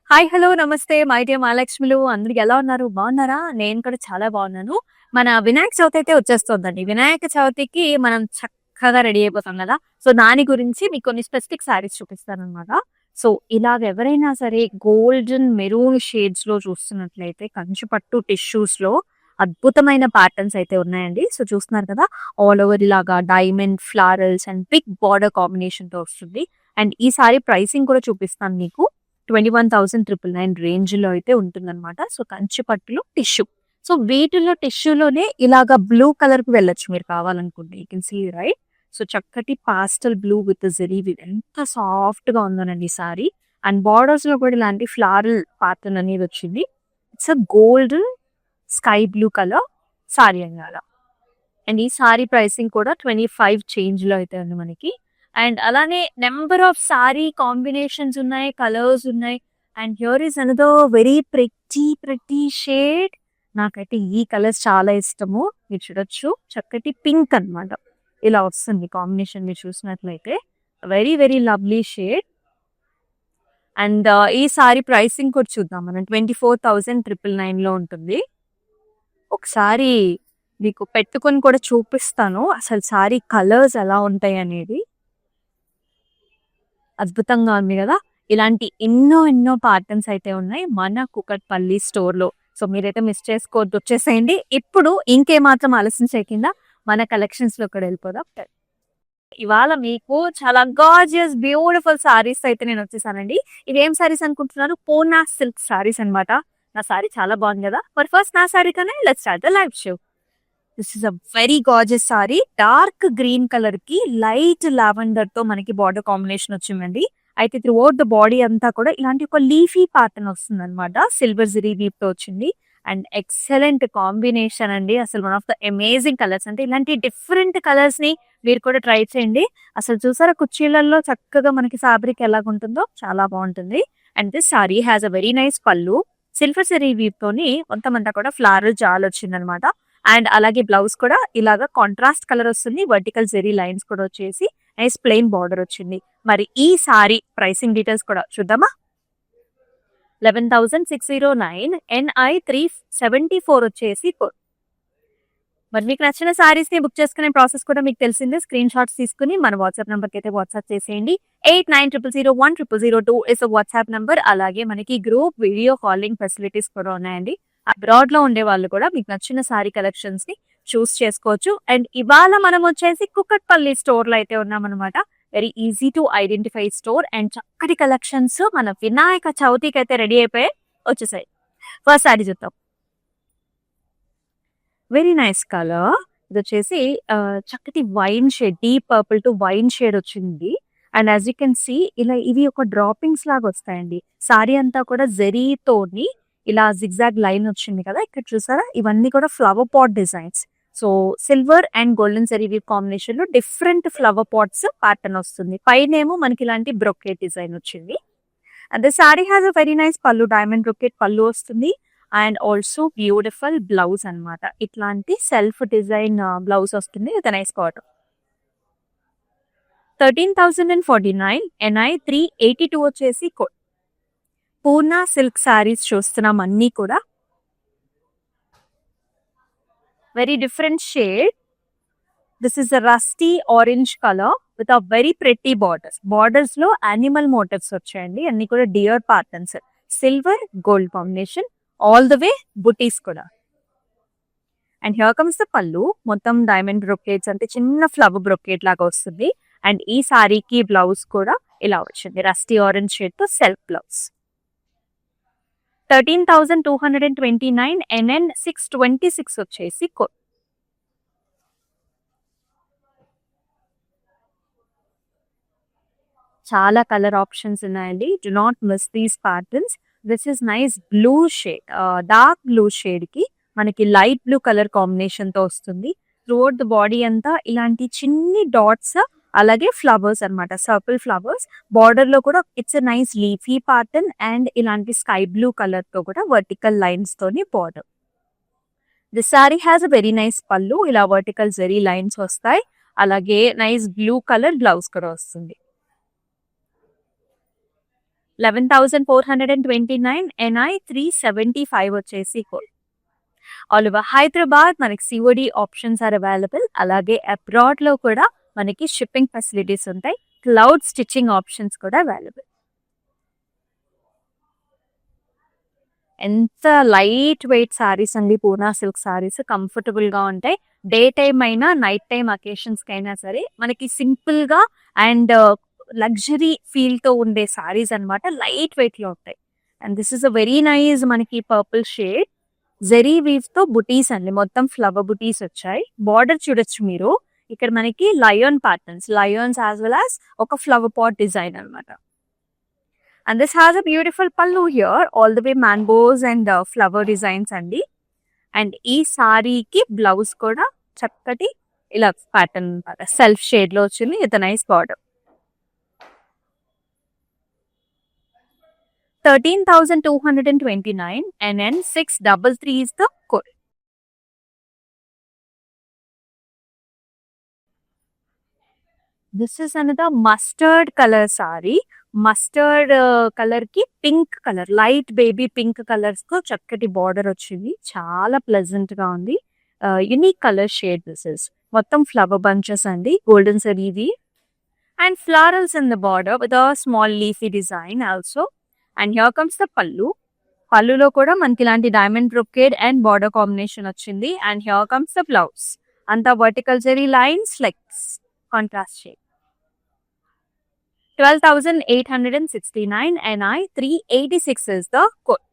Hi hello నమస్తే my dear మహాలక్ష్మిలు అందరికి ఎలా ఉన్నారు బాగున్నారా నేను కూడా చాలా బాగున్నాను మన వినాయక చవితి అయితే వచ్చేస్తుందండి వినాయక చవితికి మనం చక్కగా రెడీ అయిపోతాం కదా సో దాని గురించి మీకు కొన్ని స్పెసిఫిక్ సారీస్ చూపిస్తాను అనమాట సో ఇలాగ ఎవరైనా సరే గోల్డెన్ మెరూన్ షేడ్స్ లో చూస్తున్నట్లయితే కంచిపట్టు టిష్యూస్ లో అద్భుతమైన ప్యాటర్న్స్ అయితే ఉన్నాయండి సో చూస్తున్నారు కదా ఆల్ ఓవర్ ఇలాగా diamond florals and big border combination తో వస్తుంది అండ్ ఈ సారీ ప్రైసింగ్ కూడా చూపిస్తాను మీకు 21,999 రేంజ్ లో అయితే ఉంటుందన్నమాట సో కంచి పట్టులో టిష్యూ సో వీటిలో టిష్యూలోనే ఇలాగా బ్లూ కలర్ కి వెళ్ళొచ్చు మీరు కావాలనుకుంటే you can see right so చక్కటి పాస్టల్ బ్లూ విత్ జెరీ ఎంత సాఫ్ట్ గా ఉందోనండి ఈ సారీ అండ్ బార్డర్స్ లో కూడా ఇలాంటి ఫ్లారల్ ప్యాటర్న్ అనేది వచ్చింది it's a gold sky blue colour sorry అన్నమాట అండ్ ఈ సారీ ప్రైసింగ్ కూడా 25 చేంజ్ లో అయితే ఉంది మనకి అండ్ అలానే నెంబర్ ఆఫ్ సారీ కాంబినేషన్స్ ఉన్నాయి కలర్స్ ఉన్నాయి and here is another very pretty shade నాకైతే ఈ కలర్స్ చాలా ఇష్టము మీరు చూడొచ్చు చక్కటి పింక్ అన్నమాట ఇలా వస్తుంది కాంబినేషన్ మీరు చూసినట్లయితే very very lovely shade and ఈ సారీ ప్రైసింగ్ కూడా చూద్దాం మనం 24,999 లో ఉంటుంది ఒకసారి మీకు పెట్టుకొని కూడా చూపిస్తాను అసలు సారీ కలర్స్ ఎలా ఉంటాయి అనేది అద్భుతంగా ఉంది కదా ఇలాంటి ఎన్నో ప్యాటర్న్స్ అయితే ఉన్నాయి మన కుకట్పల్లి స్టోర్ లో సో మీరైతే మిస్ చేసుకోవద్దు వచ్చేసేయండి ఇప్పుడు ఇంకేమాత్రం ఆలస్యం చేయకుండా మన కలెక్షన్స్ లో కూడా వెళ్ళిపోదాం ఇవాళ మీకు చాలా గార్జియస్ బ్యూటిఫుల్ సారీస్ అయితే నేను వచ్చేసానండి ఇవేం సారీస్ అనుకుంటున్నారు పూనా సిల్క్ సారీస్ అన్నమాట నా సారీ చాలా బాగుంది కదా మరి ఫస్ట్ నా సారీ కన్నా let's start the live show this is a very gorgeous sorry dark green colour కి లైట్ లావెండర్ తో మనకి బార్డర్ కాంబినేషన్ వచ్చిందండి అయితే త్రూ అవుట్ ద బాడీ అంతా కూడా ఇలాంటి ఒక లీఫీ ప్యాటర్న్ వస్తుంది అనమాట సిల్వర్ జరీ వీప్ తో వచ్చింది అండ్ ఎక్సలెంట్ కాంబినేషన్ అండి అసలు one of the amazing colours అంటే ఇలాంటి డిఫరెంట్ కలర్స్ ని మీరు కూడా ట్రై చేయండి అసలు చూసారా కుర్చీలలో చక్కగా మనకి ఫ్యాబ్రిక్ ఎలాగుంటుందో చాలా బాగుంటుంది and this sorry has a very nice పళ్ళు సిల్వర్ జరీ వీప్ తోని మొత్తం కూడా ఫ్లారల్ జాల్ వచ్చింది అనమాట అండ్ అలాగే బ్లౌజ్ కూడా ఇలాగా కాంట్రాస్ట్ కలర్ వస్తుంది వర్టికల్ జెరీ లైన్స్ కూడా వచ్చేసి నైస్ ప్లెయిన్ బార్డర్ వచ్చింది మరి ఈ సారీ ప్రైసింగ్ డీటెయిల్స్ కూడా చూద్దామా 11,609 NI 374 వచ్చేసి మరి మీకు నచ్చిన సారీస్ ని బుక్ చేసుకునే ప్రాసెస్ కూడా మీకు తెలిసిందే స్క్రీన్ షాట్స్ తీసుకుని మన వాట్సాప్ నంబర్ కి అయితే వాట్సాప్ చేసేయండి 8900010002 ఇస్ వాట్సాప్ నంబర్ అలాగే మనకి గ్రూప్ వీడియో కాలింగ్ ఫెసిలిటీస్ కూడా ఉన్నాయండి అబ్రాడ్ లో ఉండే వాళ్ళు కూడా మీకు నచ్చిన సారీ కలెక్షన్స్ ని చూస్ చేసుకోవచ్చు అండ్ ఇవాళ మనం వచ్చేసి కుకట్పల్లి స్టోర్ లో అయితే ఉన్నామన్నమాట very easy to identify store and చక్కటి కలెక్షన్స్ మన వినాయక చవితికి అయితే రెడీ అయిపోయి వచ్చేసాయి ఫస్ట్ సారీ చూద్దాం వెరీ నైస్ కలర్ ఇది వచ్చేసి చక్కటి wine shade deep purple to wine shade వచ్చింది and as you can see ఇలా ఇవి ఒక డ్రాపింగ్స్ లాగా వస్తాయండి సారీ అంతా కూడా జరీతోని ఇలా జిగ్జాగ్ లైన్ వచ్చింది కదా ఇక్కడ చూసారా ఇవన్నీ కూడా flower pot designs so silver and golden zari weave combination లో డిఫరెంట్ ఫ్లవర్ పాట్స్ ప్యాటర్న్ వస్తుంది పైనేమో మనకి ఇలాంటి బ్రొకెట్ డిజైన్ వచ్చింది and the sari has a very nice pallu diamond brocade pallu వస్తుంది అండ్ ఆల్సో బ్యూటిఫుల్ బ్లౌజ్ అన్నమాట ఇట్లాంటి సెల్ఫ్ డిజైన్ బ్లౌజ్ వస్తుంది విత్ నైస్ కాటన్ 13,049 NI 382 వచ్చేసి పూనా సిల్క్ సారీస్ చూస్తున్నాం అన్ని కూడా very different shade this is a rusty orange colour with a very pretty borders లో animal motifs వచ్చాయండి అన్ని కూడా dear patterns silver gold combination all the way బుటీస్ కూడా అండ్ హియర్ కమ్స్ ద పళ్ళు మొత్తం డైమండ్ బ్రొకేట్స్ అంటే చిన్న ఫ్లవర్ బ్రొకేట్ లాగా వస్తుంది అండ్ ఈ సారీకి బ్లౌజ్ కూడా ఇలా వచ్చింది రస్టీ ఆరెంజ్ షేడ్ తో సెల్ఫ్ బ్లౌజ్ 13,229 NN 626 వచ్చేసి చాలా కలర్ ఆప్షన్స్ ఉన్నాయండి do not miss these patterns this is nice blue shade dark blue shade కి మనకి లైట్ బ్లూ కలర్ కాంబినేషన్ తో వస్తుంది త్రూఅవుట్ ద బాడీ అంతా ఇలాంటి చిన్ని డాట్స్ అలాగే ఫ్లవర్స్ అన్నమాట సర్కిల్ ఫ్లవర్స్ బార్డర్ లో కూడా it's nice leafy pattern and ఇలాంటి స్కై బ్లూ కలర్ తో కూడా వర్టికల్ లైన్స్ తోని border this sorry has a very nice పళ్ళు ఇలా వర్టికల్ జెరీ లైన్స్ వస్తాయి అలాగే నైస్ బ్లూ కలర్ బ్లౌజ్ కూడా వస్తుంది 11,429 NI 375 వచ్చేసి కోడ్. ఆల్ ఓవర్ హైదరాబాద్ మనకి COD ఆప్షన్స్ ఆర్ అవైలబుల్. అలాగే అబ్రాడ్ లో కూడా మనకి షిప్పింగ్ ఫెసిలిటీస్ ఉంటాయి. క్లౌడ్ స్టిచ్చింగ్ ఆప్షన్స్ కూడా అవైలబుల్. ఎంత లైట్ వెయిట్ సారీస్ అండి పూనా సిల్క్ సారీస్, కంఫర్టబుల్ గా ఉంటాయి. డే టైమ్ అయినా నైట్ టైమ్ అకేషన్స్ కి అయినా సరే మనకి సింపుల్ గా అండ్ లగ్జరీ ఫీల్ తో ఉండే సారీస్ అన్నమాట. లైట్ వెయిట్ లో ఉంటాయి. And this is a very nice మనకి పర్పుల్ షేడ్. జెరీ వీవ్ తో బుటీస్ అండి, మొత్తం ఫ్లవర్ బుటీస్ వచ్చాయి. బార్డర్ చూడొచ్చు మీరు. ఇక్కడ మనకి lion patterns, Lions as well as ఒక ఫ్లవర్ పాట్ డిజైన్ అన్నమాట. And this has a beautiful pallu here, all the way mangoes and flower designs andi. And ee saree ki blouse kuda chakkati ila pattern self shade lo vachindi with a nice border. 13,229 and then 633 is the code. This is another mustard color saree. Mustard colour కి pink colour, light baby pink colours తో చక్కటి border వచ్చింది. చాలా pleasant గా ఉంది. Unique colour shade this is. మొత్తం flower bunches అండి, golden సరీది and florals in the border with a small leafy design also. And here comes the pallu. పల్లులో కూడా మనకి ఇలాంటి diamond brocade and border combination వచ్చింది. And here comes the blouse. అంతా vertical zari lines flex contrast shade. 12,869 NI 386 is the code.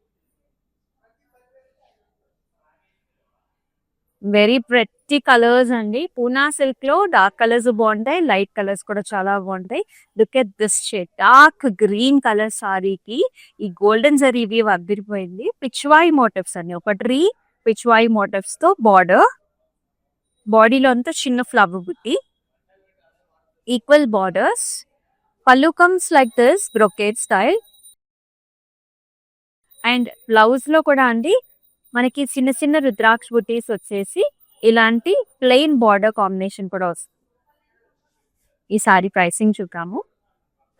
Very pretty colours అండి. Poona silk లో dark colours బాగుంటాయి, light colours కూడా చాలా బాగుంటాయి. Look at this shade, dark green colour సారీకి ఈ గోల్డెన్ జరీ వీవ్ అదిరిపోయింది. పిచ్వాయి మోటివ్స్ అండి, ఒక ట్రీ పిచ్వాయి మోటివ్స్ తో బార్డర్. బాడీలో అంతా చిన్న ఫ్లవర్ బుట్టి, equal borders. Pallu comes like this, brocade style. And blouse లో కూడా అండి మనకి చిన్న చిన్న రుద్రాక్ష బుటీస్ వచ్చేసి ఇలాంటి ప్లెయిన్ బార్డర్ కాంబినేషన్ కూడా వస్తుంది. ఈ సారీ ప్రైసింగ్ చూద్దాము.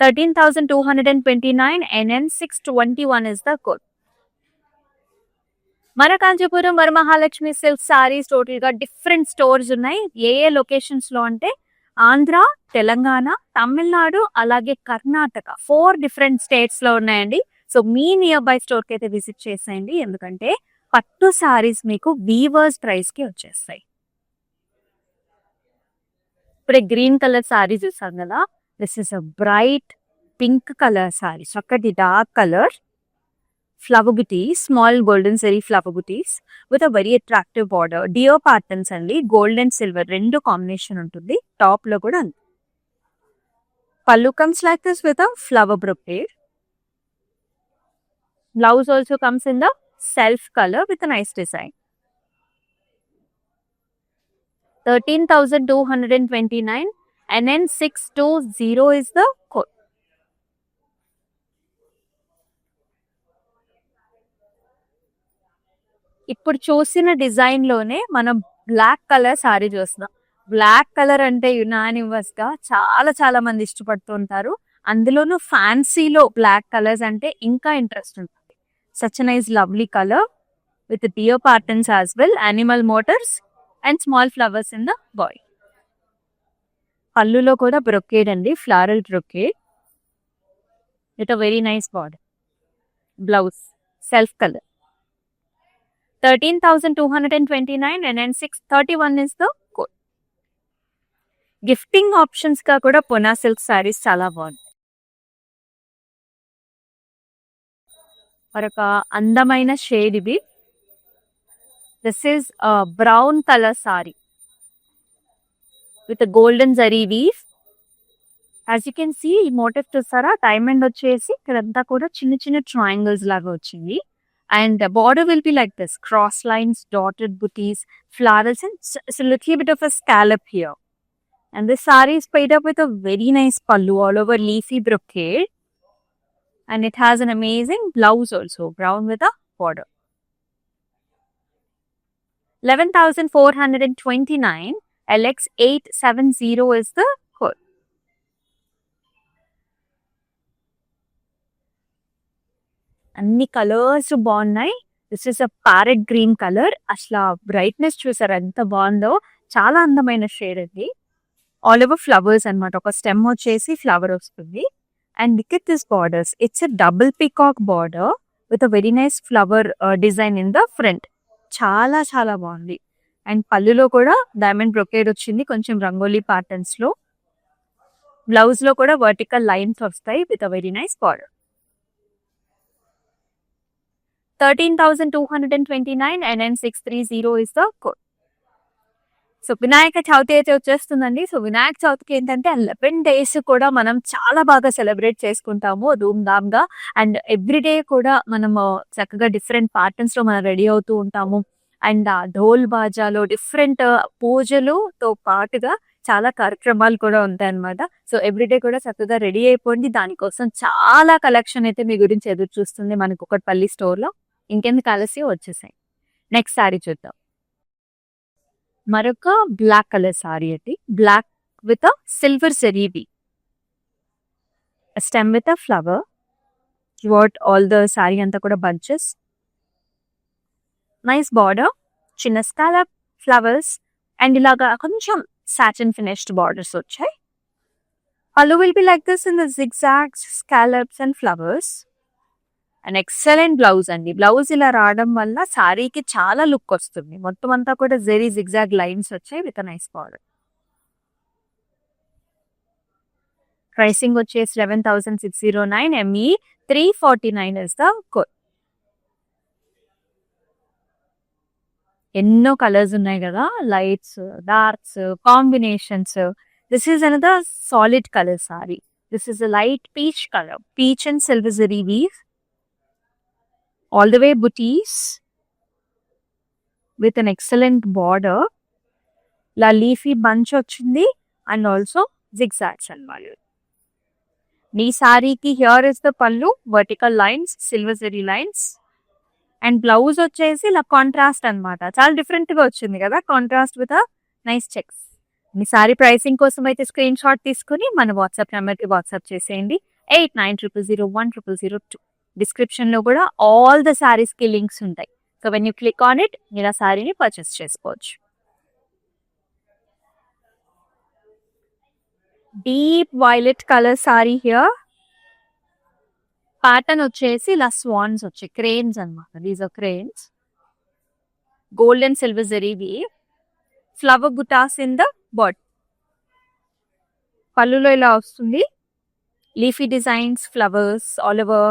13,229 NN 621 is the code. మన కాంచీపురం వరమహాలక్ష్మి సిల్క్ సారీస్ టోటల్ గా డిఫరెంట్ స్టోర్స్ ఉన్నాయి. ఏ లొకేషన్స్ లో అంటే ఆంధ్ర, తెలంగాణ, తమిళనాడు, అలాగే కర్ణాటక, 4 డిఫరెంట్ స్టేట్స్ లో ఉన్నాయండి. So me near by store కి అయితే విజిట్ చేసేయండి, ఎందుకంటే పట్టు సారీస్ మీకు వీవర్స్ ప్రైస్ కి వచ్చేస్తాయి. ఇప్పుడే గ్రీన్ కలర్ సారీ చూసాం కదా, this is a bright pink colour sari, చక్కటి dark colour flower butis, small golden zari flower butis with a very attractive border. Duo patterns అండి, గోల్డ్ అండ్ సిల్వర్ రెండు కాంబినేషన్ ఉంటుంది. టాప్ లో కూడా అంతే. Pallu comes like this with a flower brocade. Blouse also comes in the self colour with a nice design. 13,229 and then 620 is the code. ఇప్పుడు చూసిన design లోనే మనం బ్లాక్ కలర్ సారీ చూస్తున్నాం. బ్లాక్ కలర్ అంటే యునానిమస్ గా చాలా చాలా మంది ఇష్టపడుతుంటారు. అందులోనూ ఫ్యాన్సీలో బ్లాక్ కలర్స్ అంటే ఇంకా ఇంట్రెస్ట్ ఉంటుంది. Such nice lovely colour with duo patterns as well, animal motors and small flowers in the boy. పళ్ళులో కూడా బ్రొకేడ్ అండి, floral brocade with a very nice border. Blouse self colour. 13,229 and then 631 is the code. Gifting options గా కూడా Poona silk saris చాలా బాగుంటాయి. మరొక అందమైన shade ఇది. This is brown colour sari with golden zari weave. As you can see ఈ motif చూసారా, diamond వచ్చేసి ఇక్కడంతా కూడా చిన్న చిన్న ట్రయాంగిల్స్ లాగా వచ్చింది. And the border will be like this, cross lines, dotted booties, flowers, and it's a little bit of a scallop here. And this saree is paid up with a very nice pallu all over leafy brocade. And it has an amazing blouse also, brown with a border. 11,429 LX870 is the code. అన్ని colours బాగున్నాయి. This is a parrot green colour. అసలు brightness చూసారు ఎంత బాగుందో. చాలా అందమైన shade ఇది. All over flowers అన్నమాట. ఒక స్టెమ్ వచ్చేసి ఫ్లవర్ వస్తుంది. And look at this borders. It's a double peacock border with a very nice flower design in the front. చాలా చాలా బాగుంది. అండ్ పళ్ళులో కూడా డైమండ్ బ్రొకేడ్ వచ్చింది కొంచెం రంగోలీ ప్యాటర్న్స్ లో. బ్లౌజ్ లో కూడా వర్టికల్ లైన్స్ వస్తాయి with a very nice border. 13,229 and then 630 is the code. So Vinayaka Chavithi అయితే వచ్చేస్తుందండి. సో వినాయక చవితికి ఏంటంటే 11 days కూడా మనం చాలా బాగా సెలబ్రేట్ చేసుకుంటాము ధూమ్ ధామ్ గా. అండ్ ఎవ్రీడే కూడా మనము చక్కగా డిఫరెంట్ ప్యాటర్న్స్ లో మనం రెడీ అవుతూ ఉంటాము. అండ్ ఆ ఢోల్ బాజాలో డిఫరెంట్ పూజలుతో పాటుగా చాలా కార్యక్రమాలు కూడా ఉంటాయి అన్నమాట. సో ఎవ్రీడే కూడా చక్కగా రెడీ అయిపోయింది. దానికోసం చాలా కలెక్షన్ అయితే మీ గురించి ఎదురు చూస్తుంది మనకు కుకట్పల్లి స్టోర్ లో. ఇంకెందుకు ఆలస్యం వచ్చేసాయి. నెక్స్ట్ సారీ చూద్దాం. మరొక బ్లాక్ కలర్ సారీ అండి. Black with silver zari, stem with flower. What all the sari అంతా కూడా బంచెస్. నైస్ బార్డర్, చిన్న స్కాలప్ ఫ్లవర్స్ అండ్ ఇలాగా కొంచెం సాటిన్ ఫినిష్డ్ బార్డర్స్ వచ్చాయి. Pallu will be like this in the zigzags, scallops and flowers. And excellent blouse అండి. Blouse ఇలా రావడం వల్ల సారీకి చాలా లుక్ వస్తుంది. మొత్తం అంతా కూడా జెరీ జిగ్జాగ్ లైన్స్ వచ్చాయి విత్ నైస్ బార్డర్. ప్రైసింగ్ వచ్చేసి 11,609. ME 349 is the code. ఎన్నో కలర్స్ ఉన్నాయి కదా, lights, darks, combinations. This is another solid colour sari. This is a light peach colour, peach and silver zari weave. All the way booties with an excellent border. La leafy bunch వచ్చింది and also zigzags అన్నమాట. మీ సారీకి here is the pallu, vertical lines, silver zari lines. And blouse వచ్చేసి ఇలా contrast అన్నమాట. చాలా different గా వచ్చింది కదా, contrast with nice checks. Me sorry pricing కోసం అయితే స్క్రీన్ షాట్ తీసుకుని మన వాట్సాప్ నెంబర్కి వాట్సాప్ చేసేయండి. 8900010002. డిస్క్రిప్షన్ లో కూడా ఆల్ ద సారీస్ కి లింక్స్ ఉంటాయి. So when you click on it మీరు ఆ సారీని పర్చేస్ చేసుకోవచ్చు. Deep violet colour sari here. Pattern వచ్చేసి ఇలా స్వాన్స్ వచ్చాయి, క్రేన్స్ అన్నమాట. These are cranes. Gold and silver zari weave. Flower butas in the body. పళ్ళులో ఇలా వస్తుంది. Leafy designs, flowers all over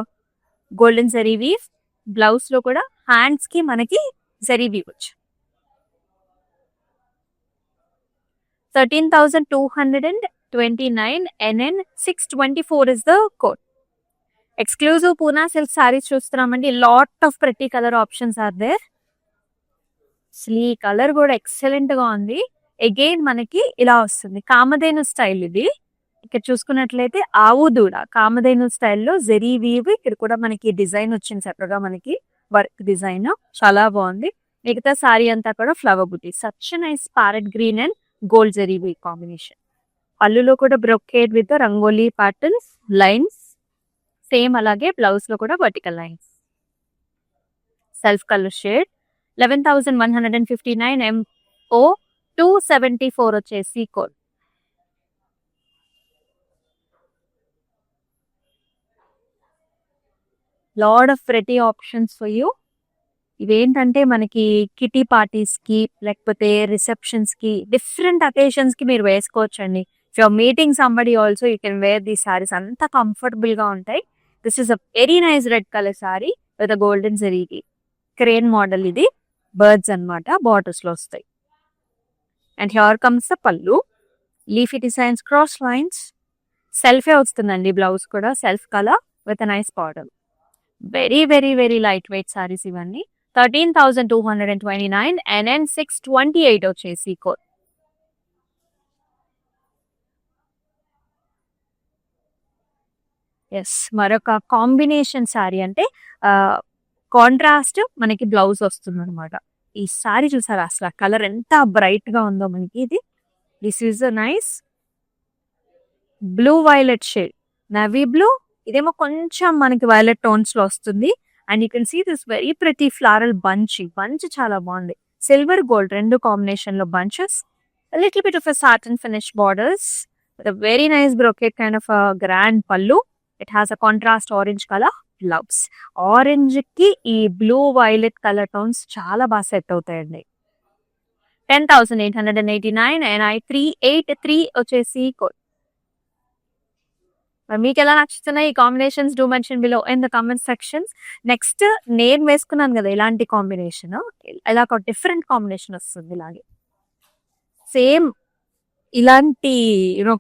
golden zari weave. Blouse లో కూడా హ్యాండ్స్ కి మనకి జరీ వీవ్ వచ్చు. 13,229 NN 624 is the code. Exclusive Poona silk saris చూస్తున్నామండి. లాట్ ఆఫ్ ప్రతి కలర్ ఆప్షన్స్ ఆర్ దేర్. ఈ కలర్ కూడా ఎక్సలెంట్ గా ఉంది. అగైన్ మనకి ఇలా వస్తుంది కామధేను స్టైల్. ఇది ఇక్కడ చూసుకున్నట్లయితే ఆవు దూడ కామధేను స్టైల్లో జెరీ వీవ్. ఇక్కడ కూడా మనకి డిజైన్ వచ్చింది చక్కగా, మనకి వర్క్ డిజైన్ చాలా బాగుంది. మిగతా సారీ అంతా కూడా flower buti. Such nice parrot green and gold zari weave combination. పళ్ళులో కూడా brocade with rangoli patterns, lines. Same అలాగే బ్లౌజ్ లో కూడా vertical lines. Self colour shade. 11,159. MO 274 వచ్చేసి code. Lot of pretty options for you. ఇవేంటంటే మనకి కిటీ పార్టీస్ కి లేకపోతే రిసెప్షన్స్ కి డిఫరెంట్ అకేషన్స్ కి మీరు వేసుకోవచ్చు అండి. If your meeting somebody also you can wear these saris. అంత కంఫర్టబుల్ గా ఉంటాయి. This is a very nice red colour sari with golden జరీకి. క్రేన్ మోడల్ ఇది. బర్డ్స్ అన్నమాట బార్డర్స్ లో వస్తాయి. And here comes the pallu. Leafy designs, cross lines. సెల్ఫే వస్తుందండి బ్లౌజ్ కూడా, self colour with nice border. Very very very light weight saris ఇవన్నీ. 13,229 NN 628 వచ్చేసి కోడ్. ఎస్, మరొక కాంబినేషన్ సారీ అంటే కాంట్రాస్ట్ మనకి బ్లౌజ్ వస్తుంది అనమాట. ఈ సారీ చూసారా అసలు కలర్ ఎంత బ్రైట్ గా ఉందో మనకి. ఇది this is a nice blue violet shade, navy blue. ఇదేమో కొంచెం మనకి వైలెట్ టోన్స్ లో వస్తుంది. And you can see this very pretty floral bunch చాలా బాగుంది. సిల్వర్ గోల్డ్ రెండు కాంబినేషన్ లో bunches, little bit of a satin finish borders with a very nice brocade kind of a grand pallu. It has a contrast orange color gloves. Orange కి ఈ blue violet colour tones చాలా బాగా set అవుతాయండి. 10,889 and I 383 వచ్చేసి code. మరి మీకు ఎలా నచ్చుతున్నాయి ఈ combinations? Do mention below in the comment sections. Next నేను వేసుకున్నాను కదా ఇలాంటి కాంబినేషన్, ఇలా ఒక డిఫరెంట్ కాంబినేషన్ వస్తుంది. ఇలాగే సేమ్ ఇలాంటి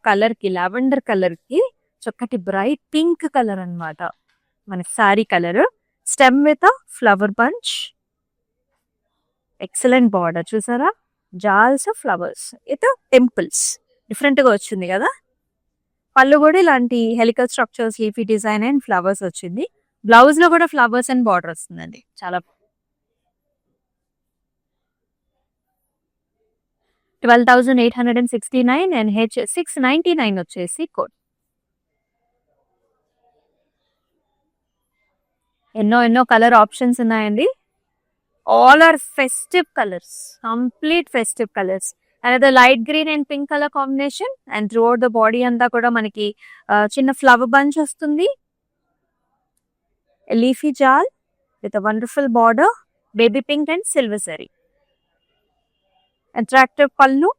కలర్ కి, లావెండర్ కలర్ కి చక్కటి బ్రైట్ పింక్ కలర్ అన్నమాట మన sorry colour. Stem with flower bunch, excellent border చూసారా, జాల్స్ ఫ్లవర్స్ విత్ టెంపుల్స్, డిఫరెంట్ గా వచ్చింది కదా. పళ్ళు కూడా ఇలాంటి helical structures, leafy design and flowers వచ్చింది. బ్లౌజ్ లో కూడా ఫ్లవర్స్ అండ్ బార్డర్ వస్తుందండి. చాలా 12,869 అండ్ H 699 వచ్చేసి కోడ్. ఎన్నో కలర్ ఆప్షన్స్ ఉన్నాయండి. All are festive colours, complete festive colours. And light green and pink colour combination and throughout the body అంతా కూడా మనకి చిన్న ఫ్లవర్ బంచ్ వస్తుంది. లీఫీ జాల్ with wonderful border, baby pink and silver zari. Attractive pallu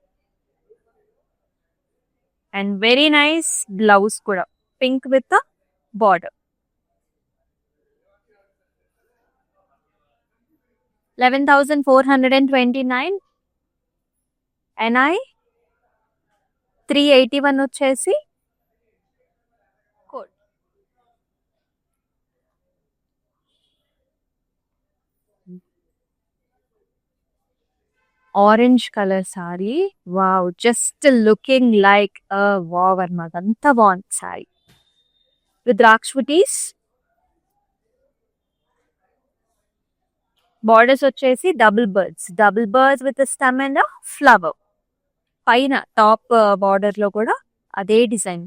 and very nice blouse కూడా pink with border. 11,429 and I 381 వచ్చేసి code. Orange colour sari, wow, just looking like wow అన్నమాట. అంత బాగుంది సారీ విత్ ద్రాక్షుటీస్. బార్డర్స్ వచ్చేసి double birds with stem and flower. పైన top border లో కూడా అదే design.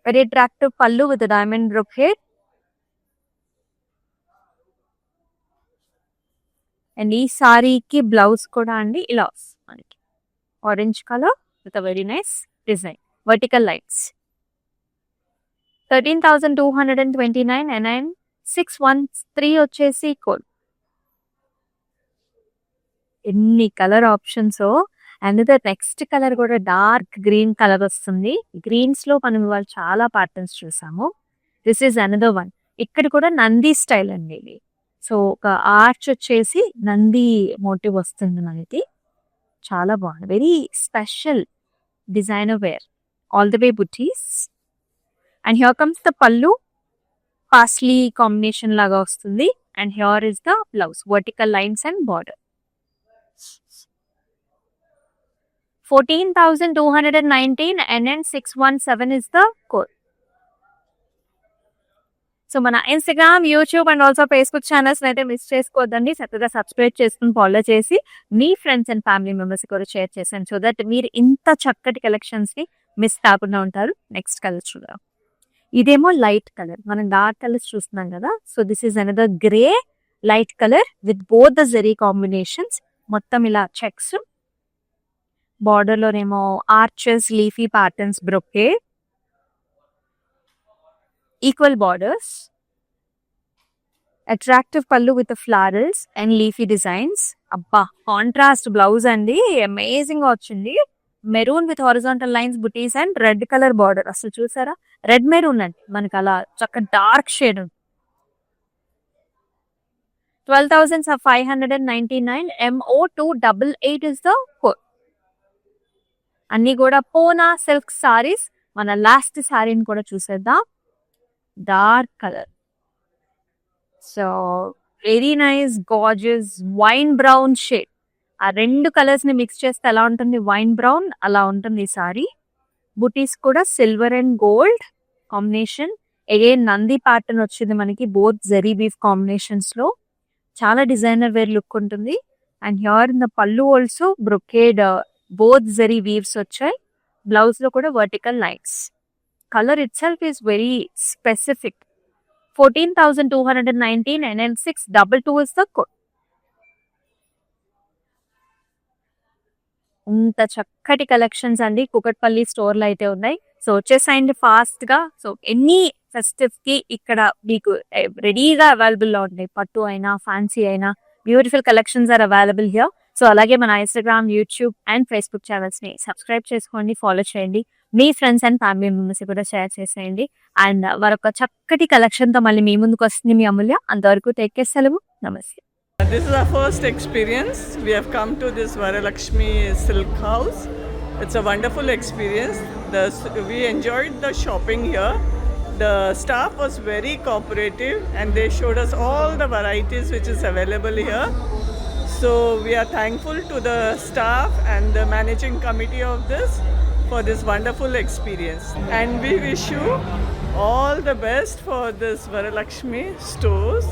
Very attractive pallu with diamond brocade. And ఈ సారీకి బ్లౌజ్ కూడా అండి ఇలా వస్తుంది మనకి, orange colour with very nice design, vertical lines. 13,229 and I 613 వచ్చేసి కోడ్. ఎన్ని colour options. And the next colour కూడా డార్క్ గ్రీన్ కలర్ వస్తుంది. గ్రీన్స్ లో మనం ఇవాళ చాలా ప్యాటర్న్స్ చూసాము. This is another one. ఇక్కడ కూడా నంది స్టైల్ అండి ఇది. సో ఒక ఆర్చ్ వచ్చేసి నంది మోటివ్ వస్తుంది మనకి. చాలా బాగుంది, very special designer wear, all the way butis. And here comes the pallu, paisley combination లాగా వస్తుంది. And here is the blouse, vertical lines and border. 14,219 and then 617 is the code. So మన Instagram, YouTube and also Facebook channels అయితే miss చేసుకోవద్దండి. చక్కగా subscribe చేసుకుని follow చేసి మీ friends and family members కూడా షేర్ చేసాను, సో దట్ మీరు ఇంత చక్కటి కలెక్షన్స్ ని మిస్ కాకుండా ఉంటారు. నెక్స్ట్ కలర్ చూద్దాం. ఇదేమో లైట్ కలర్, మనం డార్క్ కలర్స్ చూస్తున్నాం కదా. So this is another grey light colour with both the zari combinations. మొత్తం ఇలా చెక్స్, బార్డర్ లోనేమో arches, leafy patterns, brocade, equal borders, attractive pallu with florals and leafy designs. అబ్బా, contrast blouse అండి, amazing గా వచ్చింది. Maroon with horizontal lines, butis and red colour border. అసలు చూసారా, red maroon అండి మనకి, అలా చక్క డార్క్ షేడ్ ఉంది. 12,599 MO288 is the code. అన్ని కూడా పోనా సిల్క్ సారీస్. మన లాస్ట్ సారీని కూడా చూసేద్దాం. Dark colour, so very nice gorgeous wine brown shade. ఆ రెండు కలర్స్ ని మిక్స్ చేస్తే ఎలా ఉంటుంది, వైన్ బ్రౌన్ అలా ఉంటుంది ఈ సారీ. బుటీస్ కూడా silver and gold combination. Again Nandi pattern వచ్చింది మనకి, బోత్ జరీ వీవ్ కాంబినేషన్స్ లో. చాలా డిజైనర్ వేర్ లుక్ ఉంటుంది. And here in the pallu also brocade both zari weaves వచ్చాయి. బ్లౌజ్ లో కూడా vertical lines. Colour it self is very specific. 14,219 NN622 is the code. ఇంత చక్కటి కలెక్షన్స్ అండి కుకట్పల్లి స్టోర్ లో అయితే ఉన్నాయి. సో వచ్చేసాయండి ఫాస్ట్ గా. సో ఎనీ ఫెస్టివ్ కి ఇక్కడ మీకు రెడీగా అవైలబుల్ లో ఉంటాయి. పట్టు అయినా ఫ్యాన్సీ అయినా beautiful collections are available here. So అలాగే మన Instagram, YouTube and Facebook channels ని సబ్స్క్రైబ్ చేసుకోండి, ఫాలో చేయండి. మీ ఫ్రెండ్స్ అండ్ ఫ్యామిలీ మెంబర్స్ కూడా షేర్ చేసేయండి. అండ్ మరొక చక్కటి కలెక్షన్ తో మళ్ళీ మీ ముందుకు వస్తుంది మీ అమూల్య. అంతవరకు టేక్ కేర్, సెలవు, నమస్తే. This is our first experience. We have come to this Varamahalakshmi Silk house. It's a wonderful experience. We enjoyed the shopping here. The staff was very cooperative and they showed us all the varieties which is available here. So we are thankful to the staff and the managing committee of this for this wonderful experience. And we wish you all the best for this Varamahalakshmi stores.